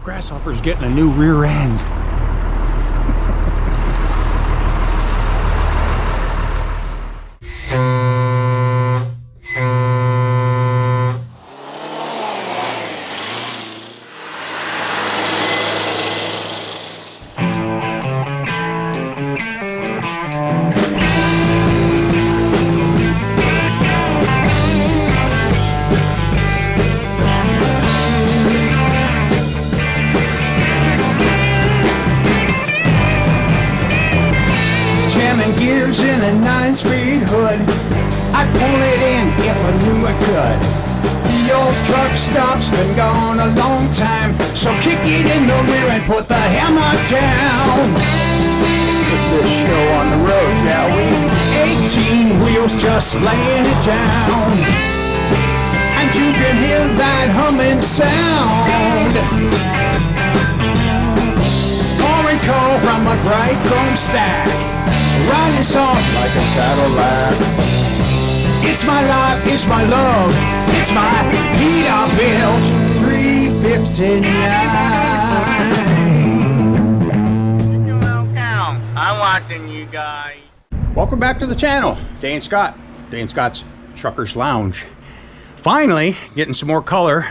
Grasshopper's getting a new rear end. Gears in a 9-speed hood, I'd pull it in if I knew I could. The old truck stop's been gone a long time, so kick it in the rear and put the hammer down. Put this show on the road, shall we? 18 wheels just laying it down, and you can hear that humming sound. Pouring coal from a bright chrome stack, riding soft like a Cadillac. It's my life, it's my love, it's my Peterbilt 359. Welcome. I'm watching you guys. Welcome back to the channel. Dane Scott, Dane Scott's Truckers Lounge. Finally getting some more color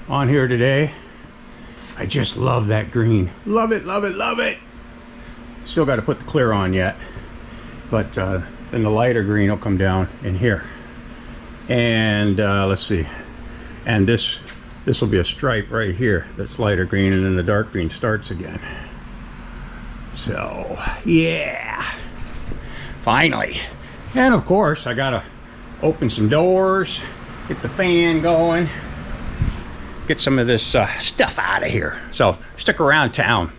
on here today. I just love that green. Love it, love it, love it. Still got to put the clear on yet, but then the lighter green will come down in here. And let's see, and this will be a stripe right here that's lighter green, and then the dark green starts again. So yeah, finally. And of course I gotta open some doors, get the fan going, get some of this stuff out of here. So stick around town.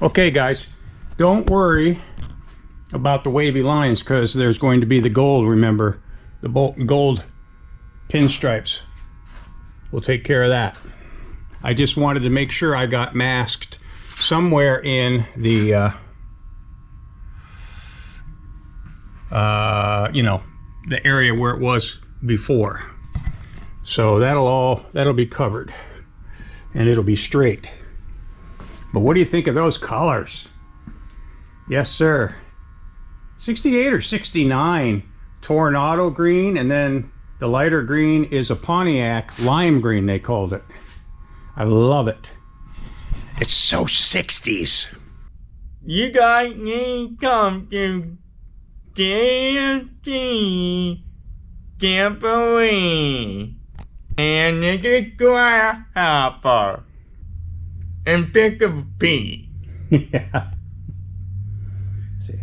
Okay guys, don't worry about the wavy lines, because there's going to be the gold, remember, the gold pinstripes. We'll take care of that. I just wanted to make sure I got masked somewhere in the you know, the area where it was before. So that'll be covered, and it'll be straight. But what do you think of those colors? Yes, sir. 68 or 69 Tornado green, and then the lighter green is a Pontiac lime green, they called it. I love it. It's so 60s. You guys need to come to GMC Jamboree and the Grasshopper and pick a beat. Yeah. See.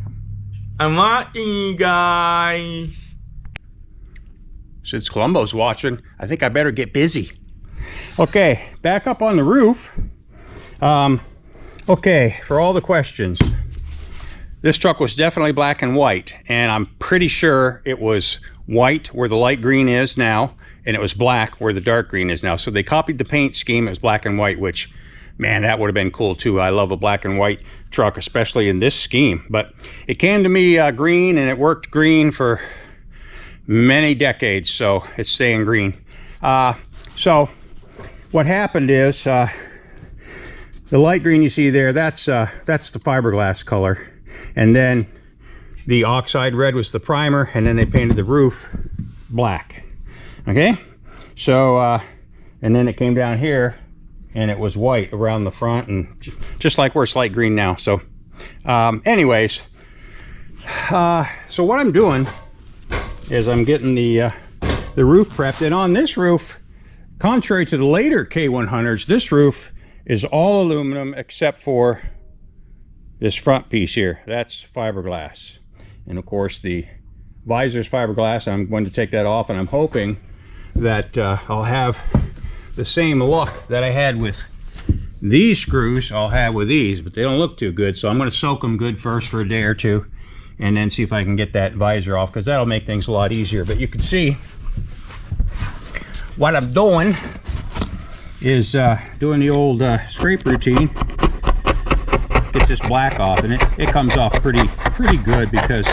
I'm watching you guys. Since Columbo's watching, I think I better get busy. Okay, back up on the roof. Okay, for all the questions, this truck was definitely black and white, and I'm pretty sure it was white where the light green is now, and it was black where the dark green is now. So they copied the paint scheme. It was black and white, which, man, that would have been cool too. I love a black and white truck, especially in this scheme. But it came to me green, and it worked green for many decades, so it's staying green. So what happened is, the light green you see there, that's the fiberglass color, and then the oxide red was the primer, and then they painted the roof black. Okay, so and then it came down here and it was white around the front, and just like where it's light green now. So anyways, so what I'm doing is I'm getting the roof prepped, and on this roof, contrary to the later K100s, this roof is all aluminum except for this front piece here. That's fiberglass, and of course the visor's fiberglass. I'm going to take that off, and I'm hoping that I'll have the same look that I had with these screws I'll have with these, but they don't look too good, so I'm going to soak them good first for a day or two, and then see if I can get that visor off, because that'll make things a lot easier. But you can see what I'm doing is doing the old scrape routine. Get this black off, and it comes off pretty good because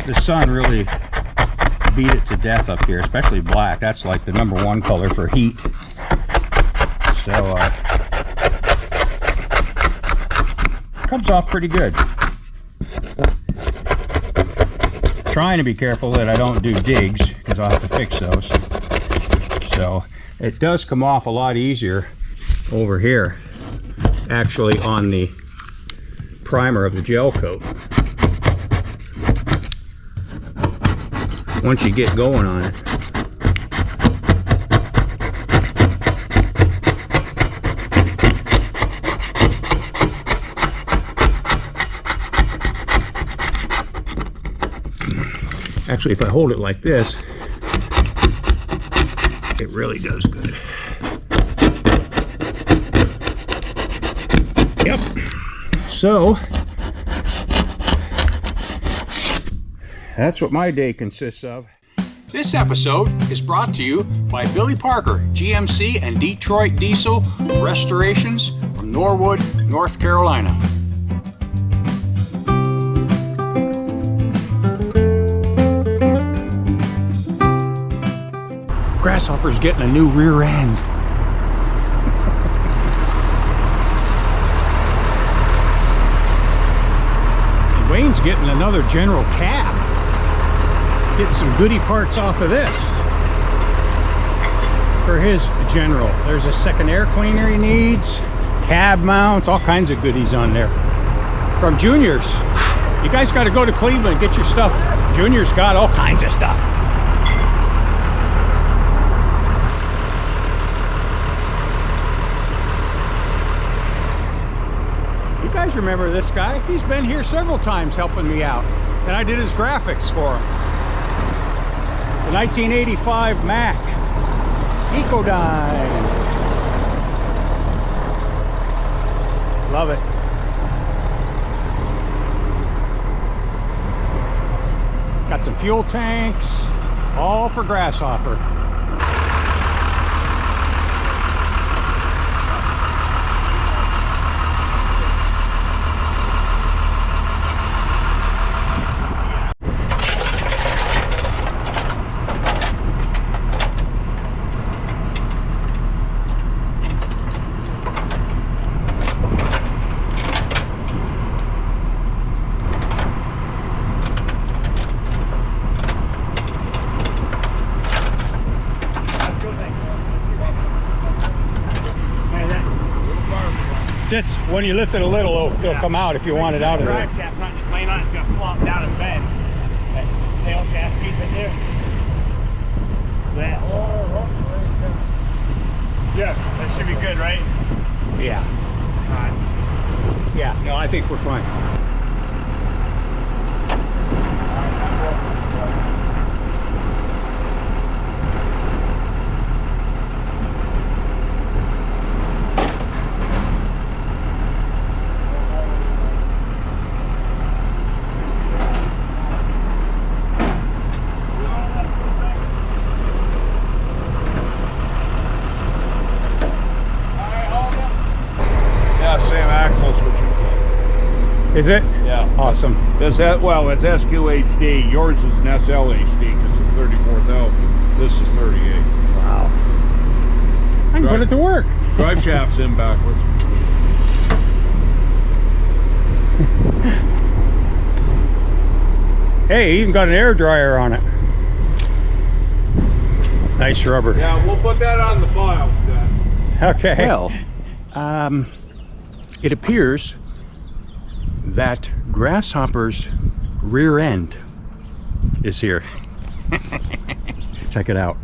the sun really beat it to death up here, especially black. That's like the #1 color for heat. So comes off pretty good. Trying to be careful that I don't do digs because I'll have to fix those. So it does come off a lot easier over here, actually, on the primer of the gel coat. Once you get going on it. Actually, if I hold it like this, it really does good. Yep. So that's what my day consists of. This episode is brought to you by Billy Parker, GMC and Detroit Diesel Restorations from Norwood, North Carolina. Grasshopper's getting a new rear end. And Wayne's getting another general cab. Getting some goodie parts off of this for his general. There's a second air cleaner he needs, cab mounts, all kinds of goodies on there. From Junior's. You guys got to go to Cleveland and get your stuff. Junior's got all kinds of stuff. You guys remember this guy? He's been here several times helping me out. And I did his graphics for him. The 1985 Mac Ecodyne. Love it. Got some fuel tanks, all for Grasshopper. Just when you lift it a little, it'll come out if you want it out of there. Drive shaft's not just laying on, it's gonna flop down in bed. That tail shaft piece right there. That. Yes, that should be good, right? Yeah. Alright. Yeah, no, I think we're fine. Is it? Yeah. Awesome. This well, it's SQHD. Yours is an SLHD because it's 34,000. This is 38. Wow. I can put it to work. Drive shaft's in backwards. Hey, even got an air dryer on it. Nice rubber. Yeah, we'll put that on the files then. Okay. Well, it appears that Grasshopper's rear end is here. Check it out.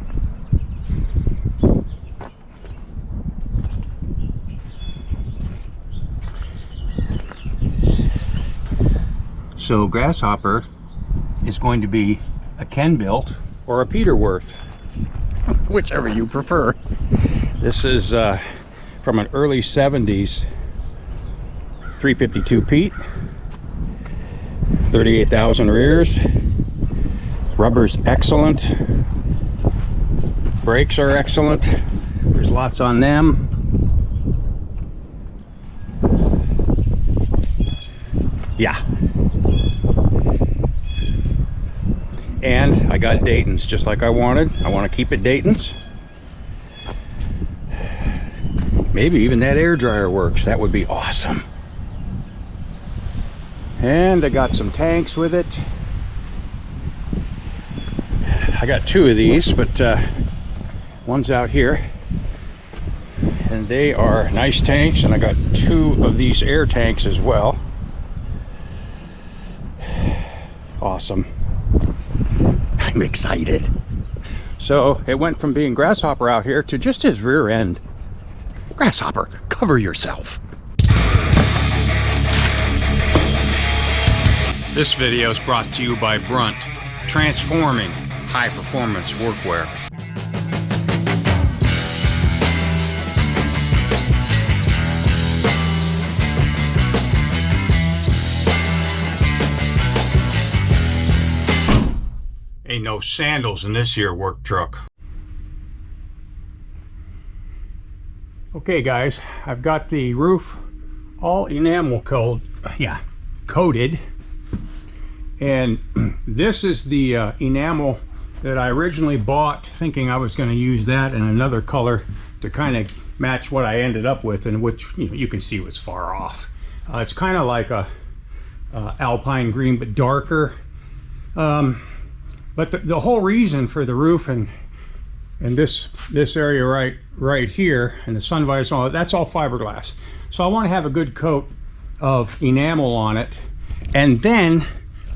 So Grasshopper is going to be a Ken built or a Peterworth, whichever you prefer. This is from an early 70s 352 Pete, 38,000 rears. Rubber's excellent. brakes are excellent. There's lots on them. Yeah. And I got Dayton's just like I wanted. I want to keep it Dayton's. Maybe even that air dryer works. That would be awesome. And I got some tanks with it. I got two of these, but one's out here. And they are nice tanks, and I got two of these air tanks as well. Awesome. I'm excited. So it went from being Grasshopper out here to just his rear end. Grasshopper, cover yourself. This video is brought to you by BRUNT, transforming high-performance workwear. Ain't no sandals in this here work truck. Okay guys, I've got the roof all enamel coated, and this is the enamel that I originally bought thinking I was going to use that in another color to kind of match what I ended up with, and which you can see was far off. It's kind of like a alpine green but darker. But the whole reason for the roof and this area right here and the sun visor and all that's all fiberglass. So I want to have a good coat of enamel on it, and then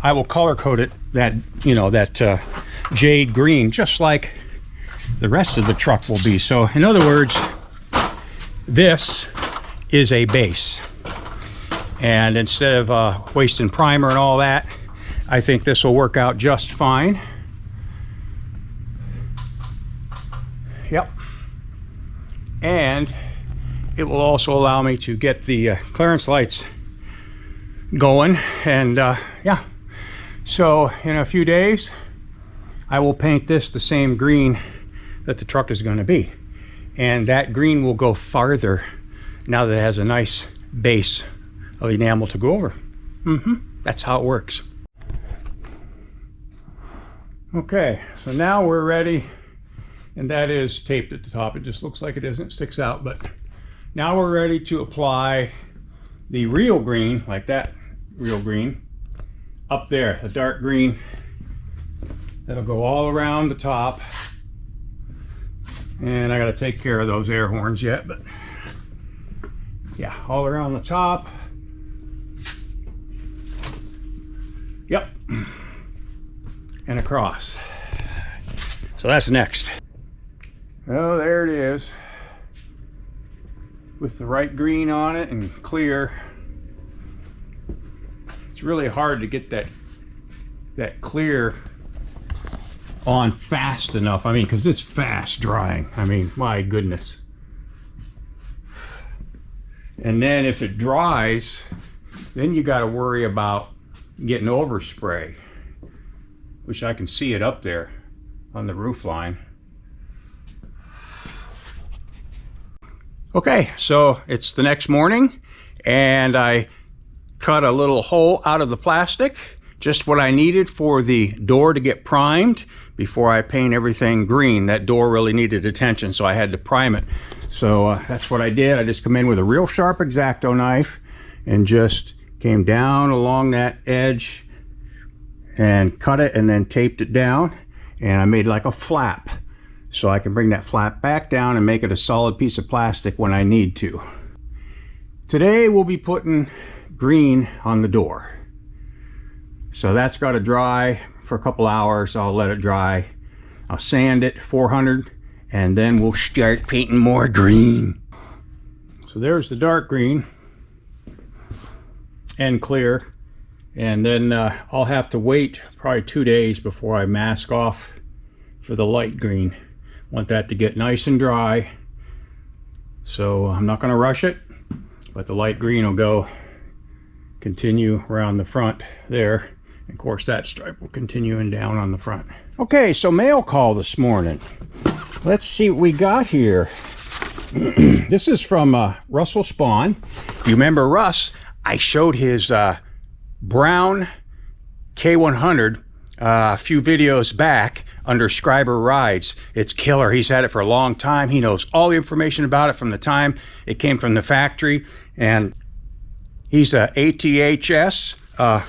I will color coat it that jade green, just like the rest of the truck will be. So in other words, this is a base, and instead of wasting primer and all that, I think this will work out just fine. Yep. And it will also allow me to get the clearance lights going, and yeah. So in a few days I will paint this the same green that the truck is going to be, and that green will go farther now that it has a nice base of enamel to go over. That's how it works. Okay, so now we're ready, and that is taped at the top. It just looks like it isn't, it sticks out, but now we're ready to apply the real green, like that real green, up there, the dark green. That'll go all around the top. And I gotta take care of those air horns yet, but yeah, all around the top. Yep. And across. So that's next. Oh, there it is. With the right green on it and clear. It's really hard to get that clear on fast enough. I mean, because it's fast drying. I mean, my goodness. And then if it dries, then you got to worry about getting overspray, which I can see it up there on the roof line. Okay, so it's the next morning, and I cut a little hole out of the plastic, just what I needed for the door to get primed before I paint everything green. That door really needed attention, so I had to prime it. So that's what I did. I just come in with a real sharp X-Acto knife and just came down along that edge and cut it, and then taped it down, and I made like a flap so I can bring that flap back down and make it a solid piece of plastic when I need to. Today we'll be putting green on the door, so that's got to dry for a couple hours. I'll let it dry, I'll sand it 400, and then we'll start painting more green. So there's the dark green and clear, and then I'll have to wait probably 2 days before I mask off for the light green. Want that to get nice and dry, so I'm not going to rush it, but the light green will continue around the front there, and of course that stripe will continue and down on the front. Okay, so mail call this morning. let's see what we got here. This is from Russell Spawn. If you remember Russ, I showed his brown K100 a few videos back under Scriber Rides. It's killer. He's had it for a long time. He knows all the information about it from the time it came from the factory, and he's a ATHS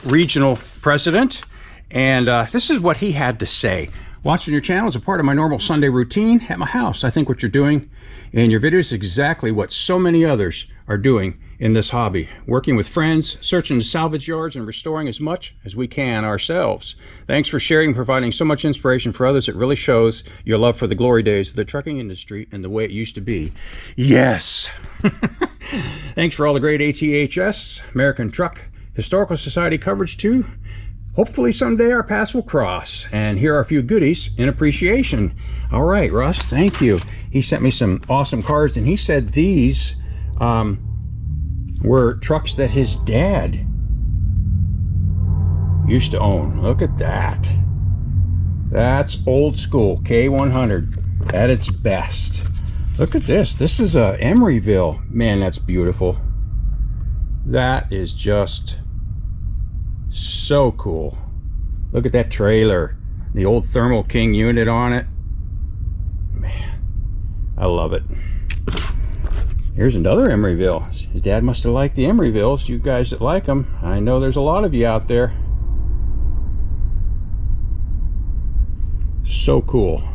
regional president, and this is what he had to say. Watching your channel is a part of my normal Sunday routine at my house. I think what you're doing in your videos is exactly what so many others are doing in this hobby. Working with friends, searching the salvage yards, and restoring as much as we can ourselves. Thanks for sharing and providing so much inspiration for others. It really shows your love for the glory days of the trucking industry and the way it used to be. Yes! Thanks for all the great ATHS, American Truck Historical Society coverage too. Hopefully someday our paths will cross. And here are a few goodies in appreciation. All right, Russ, thank you. He sent me some awesome cards, and he said these were trucks that his dad used to own. Look at that. That's old school K100 at its best. Look at this. This is a Emeryville. Man, that's beautiful. That is just so cool. Look at that trailer. The old Thermal King unit on it. Man, I love it. Here's another Emeryville. His dad must have liked the Emeryvilles. You guys that like them, I know there's a lot of you out there. So cool.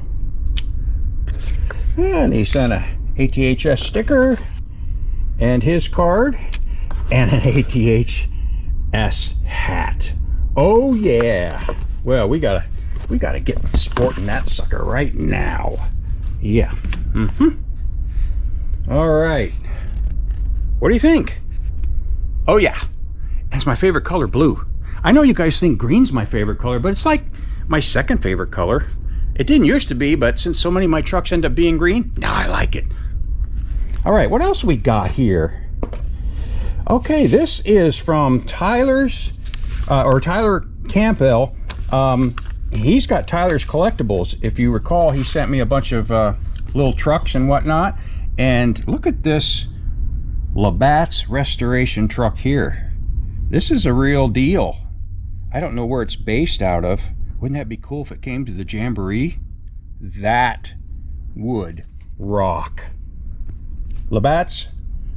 And he sent a ATHS sticker and his card and an ATHS hat. Oh yeah. Well, we gotta get sporting that sucker right now. Yeah. All right. What do you think? Oh yeah, that's my favorite color, blue. I know you guys think green's my favorite color, but it's like my second favorite color. It didn't used to be, but since so many of my trucks end up being green, now I like it. All right, what else we got here? Okay, this is from Tyler Campbell. He's got Tyler's Collectibles. If you recall, he sent me a bunch of little trucks and whatnot. And look at this Labatt's restoration truck here. This is a real deal. I don't know where it's based out of. Wouldn't that be cool if it came to the Jamboree? That would rock. Labatt's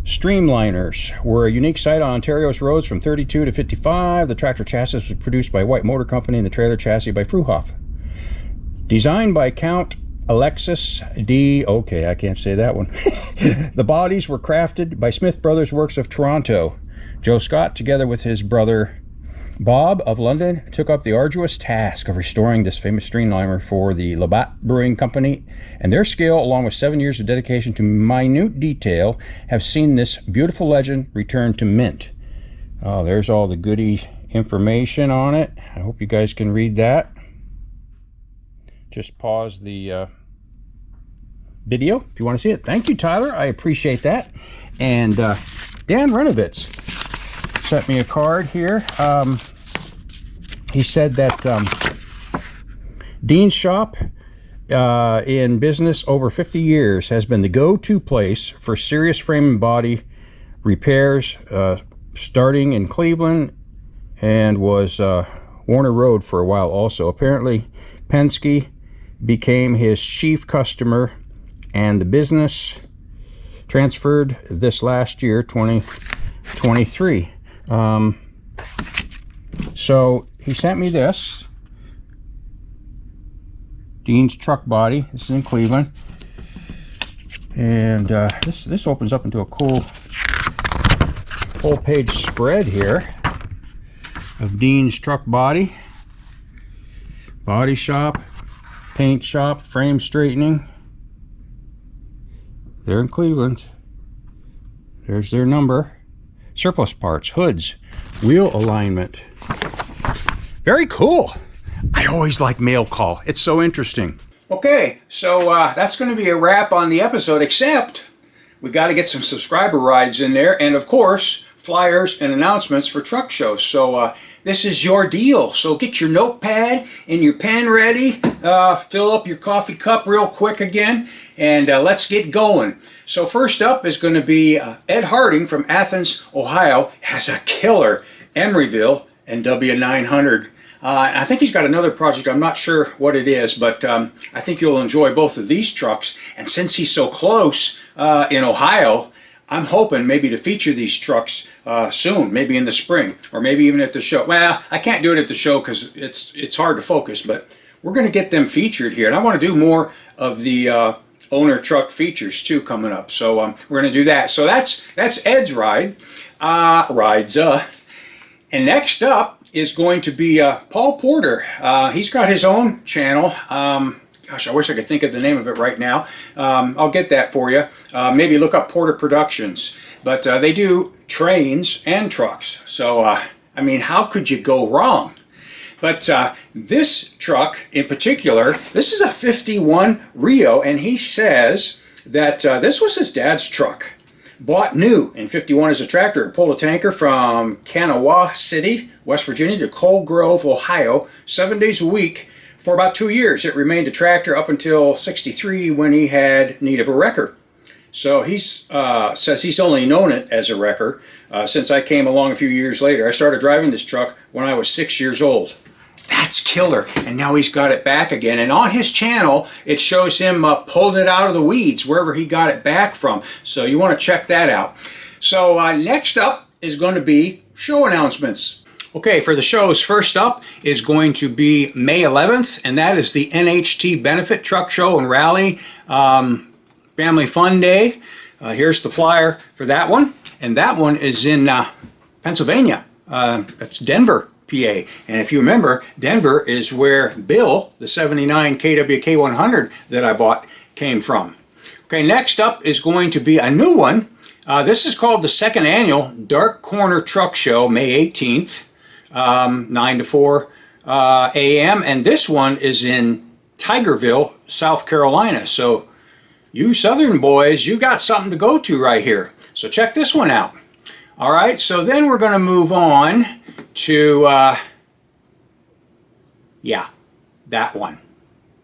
Streamliners were a unique sight on Ontario's roads from 32 to 55. The tractor chassis was produced by White Motor Company and the trailer chassis by Fruhoff. Designed by Count Alexis D. Okay, I can't say that one. The bodies were crafted by Smith Brothers Works of Toronto. Joe Scott, together with his brother Bob of London, took up the arduous task of restoring this famous streamliner for the Labatt Brewing Company, and their skill, along with 7 years of dedication to minute detail, have seen this beautiful legend return to mint. Oh, there's all the goody information on it. I hope you guys can read that. Just pause the video if you want to see it. Thank you, Tyler. I appreciate that. And Dan Renovitz sent me a card here. He said that Dean's shop, in business over 50 years, has been the go-to place for serious frame and body repairs, starting in Cleveland, and was Warner Road for a while also. Apparently, Penske became his chief customer, and the business transferred this last year, 2023. So he sent me this Dean's truck body. This is in Cleveland, and this opens up into a cool full-page spread here of Dean's truck body shop, paint shop, frame straightening. They're in Cleveland. There's their number. Surplus parts, hoods, wheel alignment. Very cool. I always like mail call. It's so interesting. Okay, so that's going to be a wrap on the episode, except we got to get some subscriber rides in there, and of course, flyers and announcements for truck shows. So this is your deal. So get your notepad and your pen ready. Fill up your coffee cup real quick again, and let's get going. So first up is going to be Ed Harding from Athens, Ohio. Has a killer Emeryville and W900. I think he's got another project. I'm not sure what it is, but I think you'll enjoy both of these trucks. And since he's so close in Ohio, I'm hoping maybe to feature these trucks soon, maybe in the spring, or maybe even at the show. Well, I can't do it at the show because it's hard to focus, but we're going to get them featured here. And I want to do more of the owner truck features too coming up. So we're going to do that. So that's Ed's ride. And next up is going to be Paul Porter. He's got his own channel. Gosh, I wish I could think of the name of it right now. I'll get that for you. Maybe look up Porter Productions. But they do trains and trucks. So, I mean, how could you go wrong? But this truck in particular, this is a 51 Rio, and he says that this was his dad's truck. Bought new in 51 as a tractor. It pulled a tanker from Conneaut City, West Virginia to Coal Grove, Ohio, 7 days a week for about 2 years. It remained a tractor up until 63 when he had need of a wrecker. So he says he's only known it as a wrecker since I came along a few years later. I started driving this truck when I was 6 years old. That's killer. And now he's got it back again. And on his channel, it shows him pulling it out of the weeds, wherever he got it back from. So you want to check that out. So next up is going to be show announcements. Okay, for the shows, first up is going to be May 11th, and that is the NHT Benefit Truck Show and Rally Family Fun Day. Here's the flyer for that one. And that one is in Pennsylvania. That's Denver, PA. And if you remember, Denver is where Bill, the 79 K100 that I bought, came from. Okay, next up is going to be a new one. This is called the second annual Dark Corner Truck Show, May 18th, 9 to 4 a.m. And this one is in Tigerville, South Carolina. So you Southern boys, you got something to go to right here. So check this one out. All right, so then we're going to move on to, yeah, that one.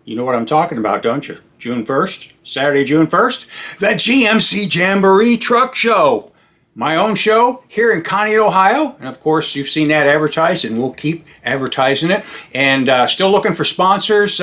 You know what I'm talking about, don't you? June 1st, Saturday, June 1st, the GMC Jamboree Truck Show. My own show here in Conneaut, Ohio. And of course, you've seen that advertised, and we'll keep advertising it. And still looking for sponsors.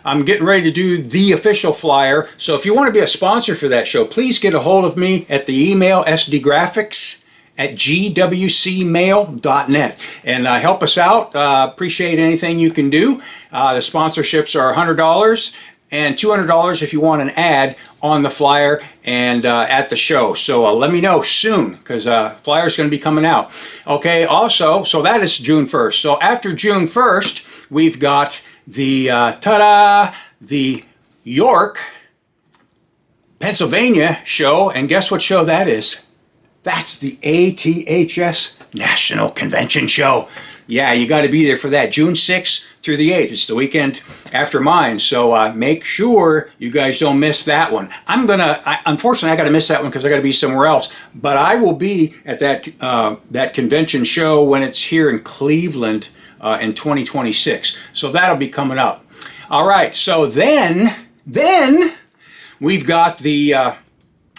I'm getting ready to do the official flyer. So if you want to be a sponsor for that show, please get a hold of me at the email sdgraphics@gwcmail.net and help us out. Appreciate anything you can do. The sponsorships are $100 and $200 if you want an ad on the flyer and at the show. So let me know soon, because flyer's going to be coming out. Okay, also, so that is June 1st. So after June 1st, we've got the the York, Pennsylvania show, and guess what show that is? That's the ATHS National Convention Show. Yeah, you got to be there for that, June 6th through the 8th. It's the weekend after mine, so make sure you guys don't miss that one. Unfortunately, I got to miss that one because I got to be somewhere else, but I will be at that convention show when it's here in Cleveland in 2026. So that'll be coming up. All right, so then we've got the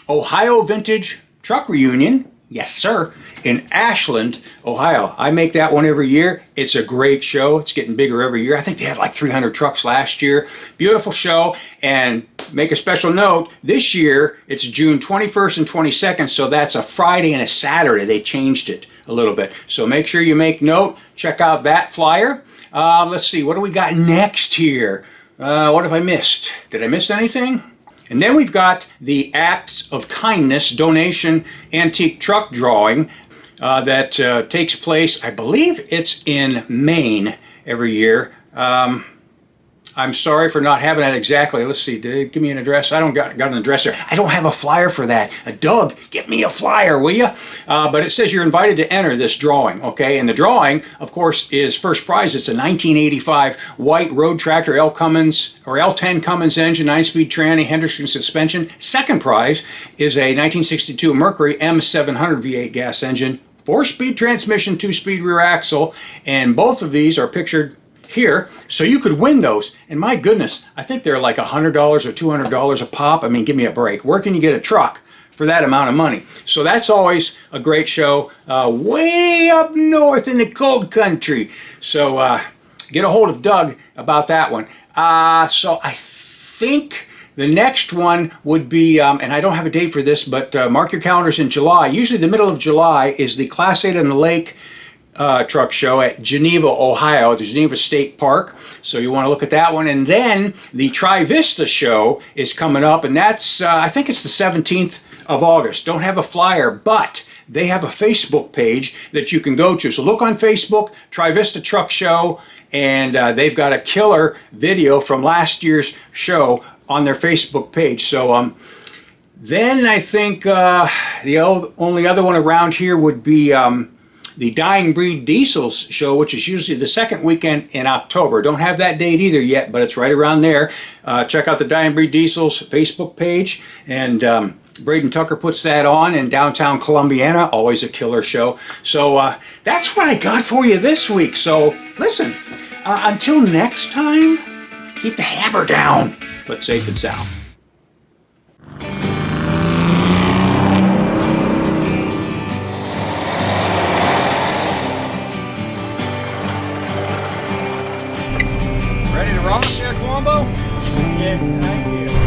Ohio Vintage Truck Reunion. Yes, sir, in Ashland, Ohio. I make that one every year. It's a great show. It's getting bigger every year. I think they had like 300 trucks last year. Beautiful show. And make a special note, this year it's June 21st and 22nd, so that's a Friday and a Saturday. They changed it a little bit. So make sure you make note. Check out that flyer. Let's see, what do we got next here? What have I missed? Did I miss anything? And then we've got the Acts of Kindness donation antique truck drawing that takes place, I believe it's in Maine every year. I'm sorry for not having that exactly. Let's see, did it give me an address? I don't got an address there. I don't have a flyer for that. Doug, get me a flyer, will you? But it says you're invited to enter this drawing, okay? And the drawing, of course, is first prize. It's a 1985 white road tractor L10 Cummins engine, 9-speed tranny, Henderson suspension. Second prize is a 1962 Mercury M700 V8 gas engine, 4-speed transmission, 2-speed rear axle, and both of these are pictured here, so you could win those. And my goodness, I think they're like $100 or $200 a pop. I mean, give me a break. Where can you get a truck for that amount of money? So that's always a great show, way up north in the cold country. So get a hold of Doug about that one. So I think the next one would be, and I don't have a date for this, but mark your calendars in July. Usually the middle of July is the Class 8 on the Lake truck show at Geneva, Ohio, the Geneva State Park. So you want to look at that one. And then the Tri-Vista show is coming up, and that's, I think it's the 17th of August. Don't have a flyer, but they have a Facebook page that you can go to. So look on Facebook, Tri-Vista Truck Show, and they've got a killer video from last year's show on their Facebook page. So then I think the only other one around here would be the Dying Breed Diesels show, which is usually the second weekend in October. Don't have that date either yet, but it's right around there. Check out the Dying Breed Diesels Facebook page, and Braden Tucker puts that on in downtown Columbiana. Always a killer show. So that's what I got for you this week. So listen, until next time, keep the hammer down, but safe and sound. Ready to rock there, Columbo? Yeah, thank you.